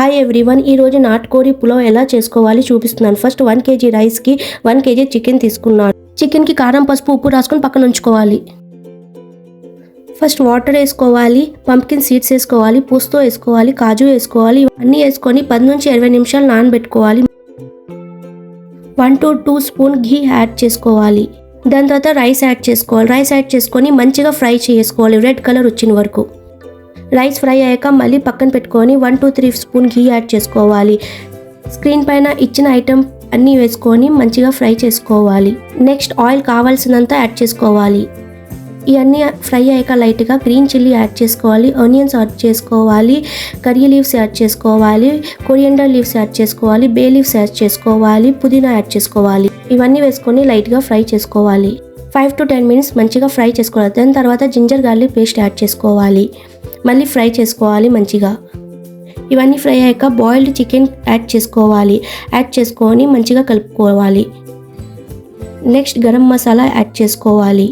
Hi everyone, ఈరోజు నాటుకోడి పులావ్ ఎలా చేసుకోవాలి చూపిస్తున్నాను. ఫస్ట్ 1 kg రైస్కి 1 kg చికెన్ తీసుకున్నాను. చికెన్కి కారం, పసుపు, ఉప్పు రాసుకొని పక్కన ఉంచుకోవాలి. ఫస్ట్ వాటర్ వేసుకోవాలి, పంప్కిన్ సీడ్స్ వేసుకోవాలి, పూస్తో వేసుకోవాలి, కాజు వేసుకోవాలి. అన్నీ వేసుకొని 10 నుంచి 20 నిమిషాలు నానబెట్టుకోవాలి. 1 to 2 స్పూన్ ఘీ యాడ్ చేసుకోవాలి. దాని తర్వాత రైస్ యాడ్ చేసుకోవాలి. రైస్ యాడ్ చేసుకొని మంచిగా ఫ్రై చేసుకోవాలి, రెడ్ కలర్ వచ్చిన వరకు. రైస్ ఫ్రై అయ్యాక మళ్ళీ పక్కన పెట్టుకొని 1 to 3 స్పూన్ ఘీ యాడ్ చేసుకోవాలి. స్క్రీన్ పైన ఇచ్చిన ఐటమ్ అన్నీ వేసుకొని మంచిగా ఫ్రై చేసుకోవాలి. నెక్స్ట్ ఆయిల్ కావాల్సినంత యాడ్ చేసుకోవాలి. ఇవన్నీ ఫ్రై అయ్యాక లైట్గా గ్రీన్ చిల్లీ యాడ్ చేసుకోవాలి, ఆనియన్స్ యాడ్ చేసుకోవాలి, కర్రీ లీవ్స్ యాడ్ చేసుకోవాలి, కొరియండర్ లీవ్స్ యాడ్ చేసుకోవాలి, బే లీవ్స్ యాడ్ చేసుకోవాలి, పుదీనా యాడ్ చేసుకోవాలి. ఇవన్నీ వేసుకొని లైట్గా ఫ్రై చేసుకోవాలి. 5 to 10 మినిట్స్ మంచిగా ఫ్రై చేసుకోవాలి. దాని తర్వాత జింజర్ గార్లిక్ పేస్ట్ యాడ్ చేసుకోవాలి. మళ్ళీ ఫ్రై చేసుకోవాలి మంచిగా. ఇవన్నీ ఫ్రై అయ్యాక బాయిల్డ్ చికెన్ యాడ్ చేసుకోవాలి. యాడ్ చేసుకొని మంచిగా కలుపుకోవాలి. నెక్స్ట్ గరం మసాలా యాడ్ చేసుకోవాలి.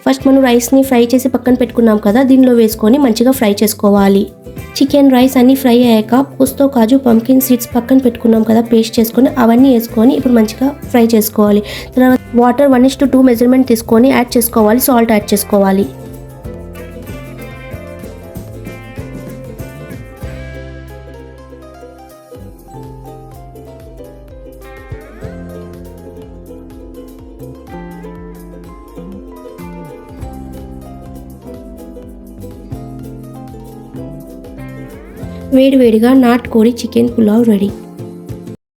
ఫస్ట్ మనం రైస్ని ఫ్రై చేసి పక్కన పెట్టుకున్నాం కదా, దీనిలో వేసుకొని మంచిగా ఫ్రై చేసుకోవాలి. చికెన్, రైస్ అన్నీ ఫ్రై అయ్యాక పూస్తో, కాజు, పంప్కిన్ సీడ్స్ పక్కన పెట్టుకున్నాం కదా పేస్ట్ చేసుకొని అవన్నీ వేసుకొని ఇప్పుడు మంచిగా ఫ్రై చేసుకోవాలి. తర్వాత వాటర్ 1:2 మెజర్మెంట్ తీసుకొని యాడ్ చేసుకోవాలి. సాల్ట్ యాడ్ చేసుకోవాలి. వేడివేడిగా నాటుకోడి చికెన్ పులావ్ రెడీ.